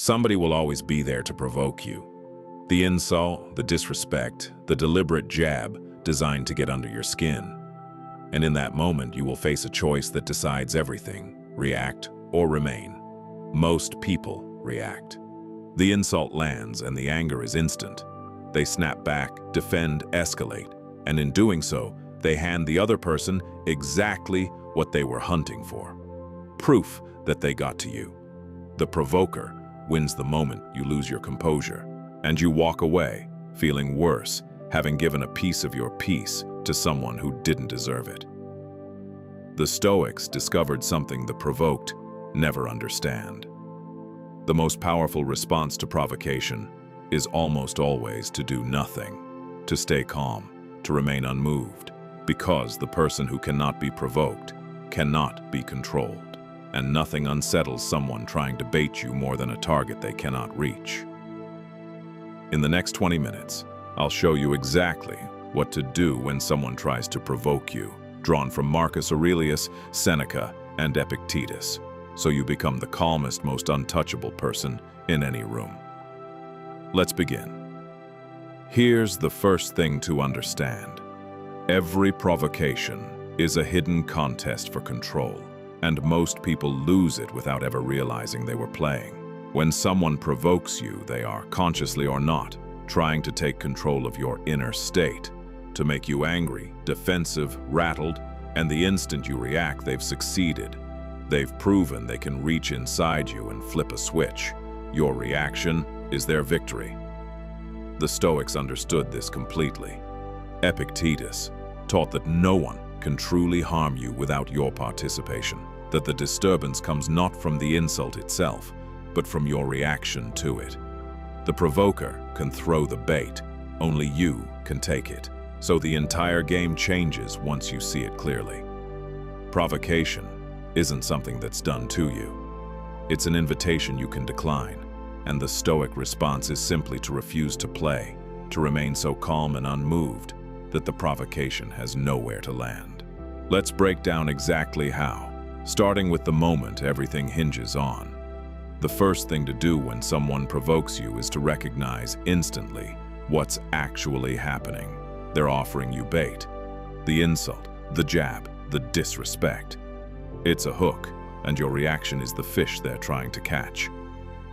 Somebody will always be there to provoke you. The insult, the disrespect, the deliberate jab designed to get under your skin. And in that moment, you will face a choice that decides everything: react or remain. Most people react. The insult lands and the anger is instant. They snap back, defend, escalate, and in doing so, they hand the other person exactly what they were hunting for. Proof that they got to you. The provoker wins the moment you lose your composure, and you walk away feeling worse, having given a piece of your peace to someone who didn't deserve it. The Stoics discovered something the provoked never understand. The most powerful response to provocation is almost always to do nothing, to stay calm, to remain unmoved, because the person who cannot be provoked cannot be controlled, and nothing unsettles someone trying to bait you more than a target they cannot reach. In the next 20 minutes, I'll show you exactly what to do when someone tries to provoke you, drawn from Marcus Aurelius, Seneca, and Epictetus, so you become the calmest, most untouchable person in any room. Let's begin. Here's the first thing to understand. Every provocation is a hidden contest for control, and most people lose it without ever realizing they were playing. When someone provokes you, they are, consciously or not, trying to take control of your inner state, to make you angry, defensive, rattled, and the instant you react, they've succeeded. They've proven they can reach inside you and flip a switch. Your reaction is their victory. The Stoics understood this completely. Epictetus taught that no one can truly harm you without your participation, that the disturbance comes not from the insult itself, but from your reaction to it. The provoker can throw the bait, only you can take it. So the entire game changes once you see it clearly. Provocation isn't something that's done to you. It's an invitation you can decline, and the Stoic response is simply to refuse to play, to remain so calm and unmoved that the provocation has nowhere to land. Let's break down exactly how, starting with the moment everything hinges on. The first thing to do when someone provokes you is to recognize instantly what's actually happening. They're offering you bait. The insult, the jab, the disrespect. It's a hook, and your reaction is the fish they're trying to catch.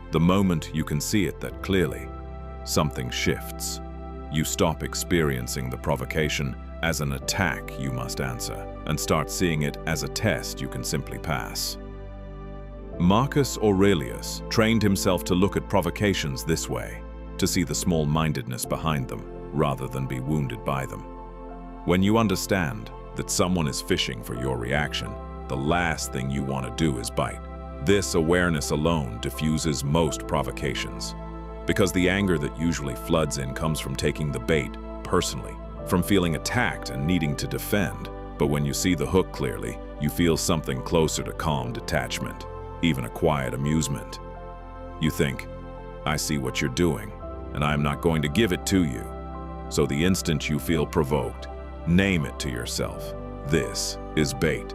The moment you can see it that clearly, something shifts. You stop experiencing the provocation as an attack you must answer, and start seeing it as a test you can simply pass. Marcus Aurelius trained himself to look at provocations this way, to see the small-mindedness behind them, rather than be wounded by them. When you understand that someone is fishing for your reaction, the last thing you want to do is bite. This awareness alone diffuses most provocations, because the anger that usually floods in comes from taking the bait personally, from feeling attacked and needing to defend. But when you see the hook clearly, you feel something closer to calm detachment, even a quiet amusement. You think, I see what you're doing, and I'm not going to give it to you. So the instant you feel provoked, name it to yourself. This is bait.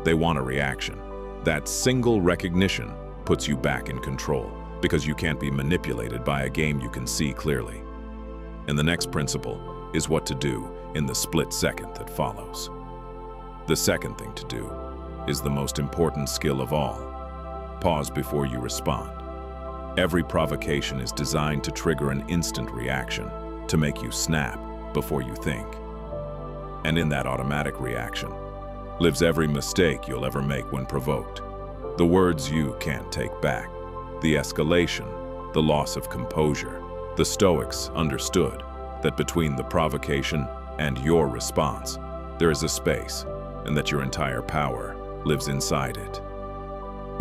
They want a reaction. That single recognition puts you back in control, because you can't be manipulated by a game you can see clearly. And the next principle is what to do in the split second that follows. The second thing to do is the most important skill of all. Pause before you respond. Every provocation is designed to trigger an instant reaction, to make you snap before you think. And in that automatic reaction lives every mistake you'll ever make when provoked. The words you can't take back, the escalation, the loss of composure. The Stoics understood that between the provocation and your response, there is a space, and that your entire power lives inside it.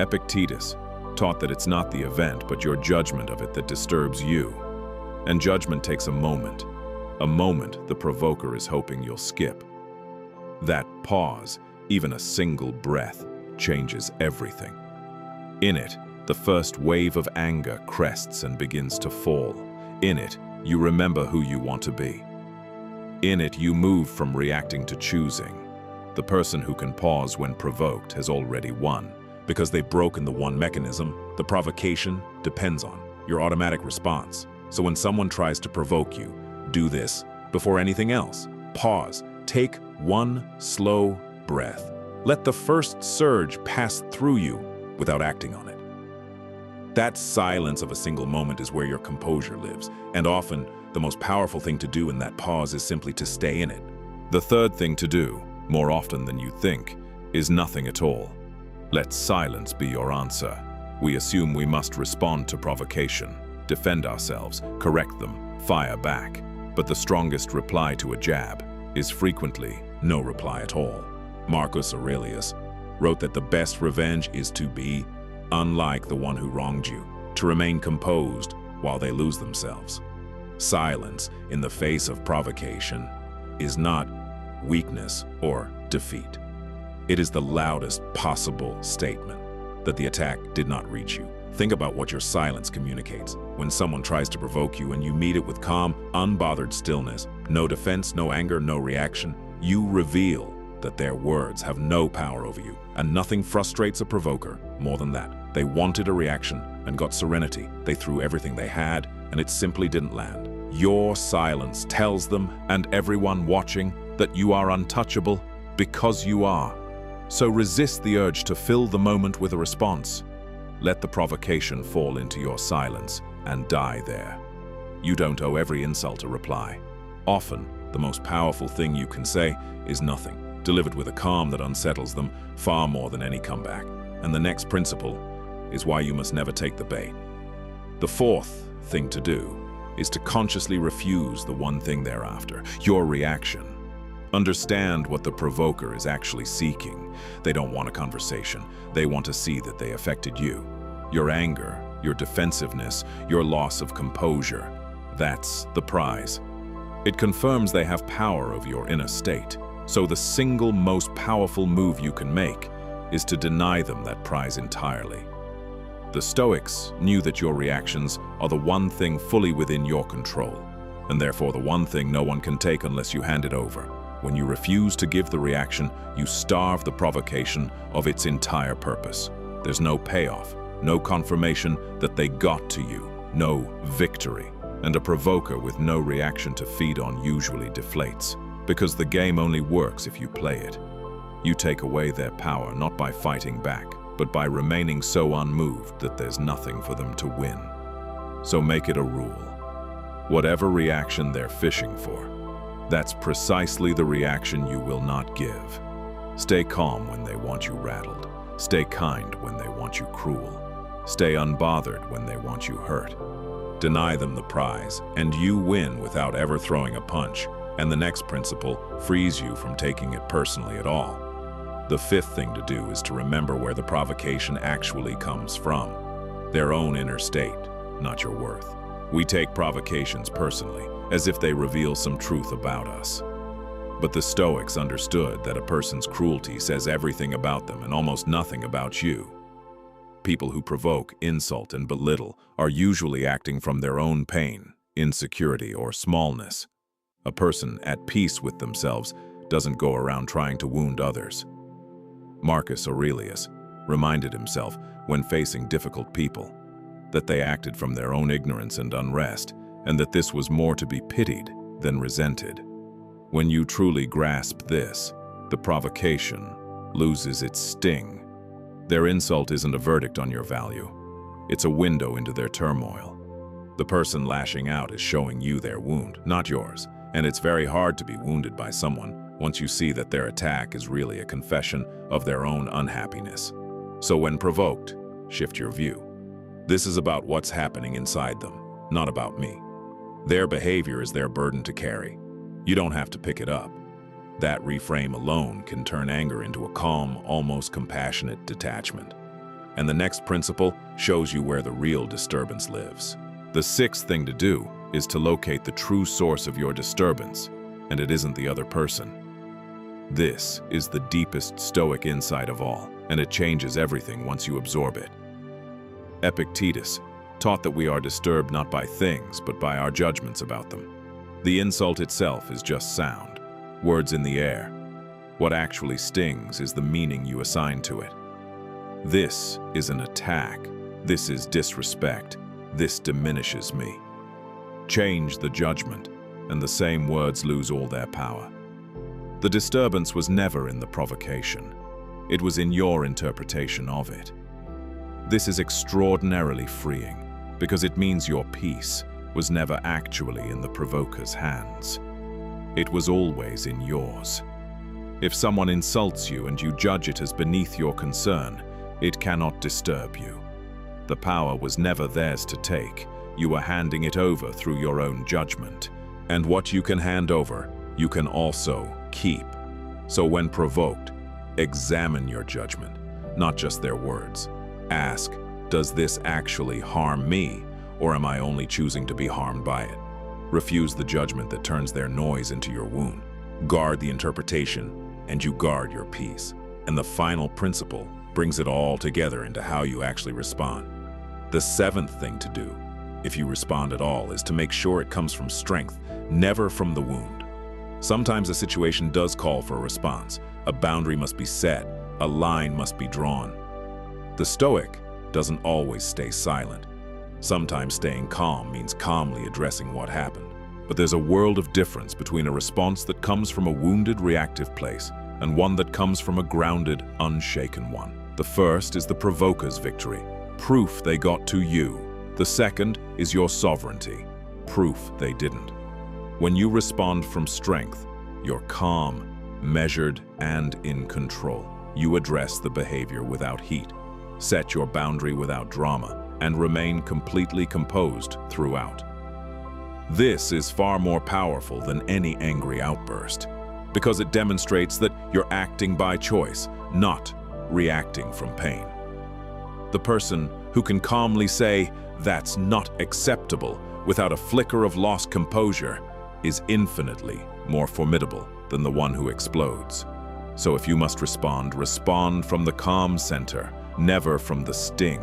Epictetus taught that it's not the event, but your judgment of it that disturbs you. And judgment takes a moment the provoker is hoping you'll skip. That pause, even a single breath, changes everything. In it, the first wave of anger crests and begins to fall. In it, you remember who you want to be. In it, you move from reacting to choosing. The person who can pause when provoked has already won, because they've broken the one mechanism the provocation depends on, your automatic response. So when someone tries to provoke you, do this before anything else. Pause. Take one slow breath. Let the first surge pass through you without acting on it. That silence of a single moment is where your composure lives, and often the most powerful thing to do in that pause is simply to stay in it. The third thing to do, more often than you think, is nothing at all. Let silence be your answer. We assume we must respond to provocation, defend ourselves, correct them, fire back. But the strongest reply to a jab is frequently no reply at all. Marcus Aurelius wrote that the best revenge is to be unlike the one who wronged you, to remain composed while they lose themselves. Silence in the face of provocation is not weakness or defeat. It is the loudest possible statement that the attack did not reach you. Think about what your silence communicates. When someone tries to provoke you and you meet it with calm, unbothered stillness, no defense, no anger, no reaction, you reveal that their words have no power over you. And nothing frustrates a provoker more than that. They wanted a reaction and got serenity. They threw everything they had, and it simply didn't land. Your silence tells them and everyone watching that you are untouchable because you are. So resist the urge to fill the moment with a response. Let the provocation fall into your silence and die there. You don't owe every insult a reply. Often, the most powerful thing you can say is nothing, delivered with a calm that unsettles them far more than any comeback. And the next principle is why you must never take the bait. The fourth thing to do is to consciously refuse the one thing they're after, your reaction. Understand what the provoker is actually seeking. They don't want a conversation. They want to see that they affected you. Your anger, your defensiveness, your loss of composure. That's the prize. It confirms they have power over your inner state. So the single most powerful move you can make is to deny them that prize entirely. The Stoics knew that your reactions are the one thing fully within your control, and therefore the one thing no one can take unless you hand it over. When you refuse to give the reaction, you starve the provocation of its entire purpose. There's no payoff, no confirmation that they got to you, no victory. And a provoker with no reaction to feed on usually deflates, because the game only works if you play it. You take away their power not by fighting back, but by remaining so unmoved that there's nothing for them to win. So make it a rule. Whatever reaction they're fishing for, that's precisely the reaction you will not give. Stay calm when they want you rattled. Stay kind when they want you cruel. Stay unbothered when they want you hurt. Deny them the prize, and you win without ever throwing a punch. And the next principle frees you from taking it personally at all. The fifth thing to do is to remember where the provocation actually comes from. Their own inner state, not your worth. We take provocations personally, as if they reveal some truth about us. But the Stoics understood that a person's cruelty says everything about them and almost nothing about you. People who provoke, insult, and belittle are usually acting from their own pain, insecurity, or smallness. A person at peace with themselves doesn't go around trying to wound others. Marcus Aurelius reminded himself, when facing difficult people, that they acted from their own ignorance and unrest, and that this was more to be pitied than resented. When you truly grasp this, the provocation loses its sting. Their insult isn't a verdict on your value. It's a window into their turmoil. The person lashing out is showing you their wound, not yours, and it's very hard to be wounded by someone once you see that their attack is really a confession of their own unhappiness. So when provoked, shift your view. This is about what's happening inside them, not about me. Their behavior is their burden to carry. You don't have to pick it up. That reframe alone can turn anger into a calm, almost compassionate detachment. And the next principle shows you where the real disturbance lives. The sixth thing to do is to locate the true source of your disturbance, and it isn't the other person. This is the deepest Stoic insight of all, and it changes everything once you absorb it. Epictetus taught that we are disturbed not by things, but by our judgments about them. The insult itself is just sound, words in the air. What actually stings is the meaning you assign to it. This is an attack. This is disrespect. This diminishes me. Change the judgment, and the same words lose all their power. The disturbance was never in the provocation. It was in your interpretation of it. This is extraordinarily freeing, because it means your peace was never actually in the provoker's hands. It was always in yours. If someone insults you and you judge it as beneath your concern, it cannot disturb you. The power was never theirs to take. You were handing it over through your own judgment. And what you can hand over, you can also keep. So when provoked, examine your judgment, not just their words. Ask, does this actually harm me, or am I only choosing to be harmed by it? Refuse the judgment that turns their noise into your wound. Guard the interpretation, and you guard your peace. And the final principle brings it all together into how you actually respond. The seventh thing to do, if you respond at all, is to make sure it comes from strength, never from the wound. Sometimes a situation does call for a response. A boundary must be set, a line must be drawn. The Stoic doesn't always stay silent. Sometimes staying calm means calmly addressing what happened. But there's a world of difference between a response that comes from a wounded, reactive place and one that comes from a grounded, unshaken one. The first is the provoker's victory, proof they got to you. The second is your sovereignty, proof they didn't. When you respond from strength, you're calm, measured, and in control. You address the behavior without heat, set your boundary without drama, and remain completely composed throughout. This is far more powerful than any angry outburst, because it demonstrates that you're acting by choice, not reacting from pain. The person who can calmly say, "That's not acceptable," without a flicker of lost composure, is infinitely more formidable than the one who explodes. So if you must respond, respond from the calm center, never from the sting.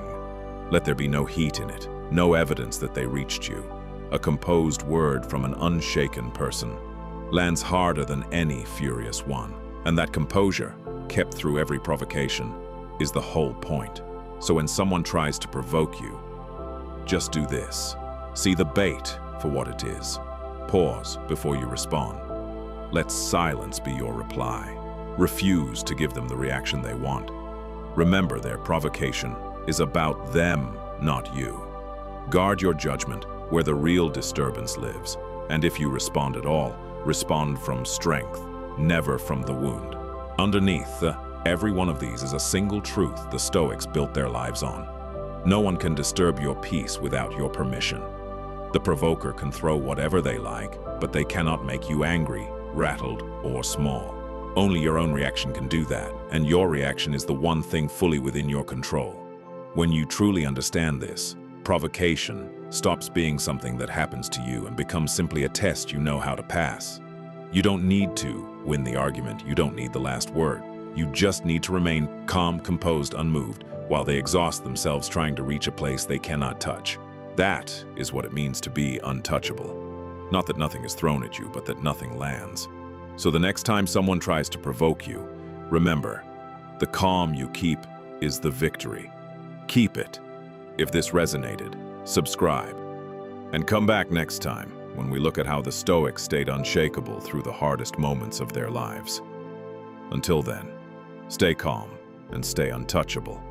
Let there be no heat in it, no evidence that they reached you. A composed word from an unshaken person lands harder than any furious one. And that composure, kept through every provocation, is the whole point. So when someone tries to provoke you, just do this. See the bait for what it is. Pause before you respond. Let silence be your reply. Refuse to give them the reaction they want. Remember, their provocation is about them, not you. Guard your judgment where the real disturbance lives. And if you respond at all, respond from strength, never from the wound. Underneath every one of these is a single truth the Stoics built their lives on. No one can disturb your peace without your permission. The provoker can throw whatever they like, but they cannot make you angry, rattled, or small. Only your own reaction can do that, and your reaction is the one thing fully within your control. When you truly understand this, provocation stops being something that happens to you and becomes simply a test you know how to pass. You don't need to win the argument, you don't need the last word. You just need to remain calm, composed, unmoved, while they exhaust themselves trying to reach a place they cannot touch. That is what it means to be untouchable. Not that nothing is thrown at you, but that nothing lands. So the next time someone tries to provoke you, remember, the calm you keep is the victory. Keep it. If this resonated, subscribe. And come back next time when we look at how the Stoics stayed unshakable through the hardest moments of their lives. Until then, stay calm and stay untouchable.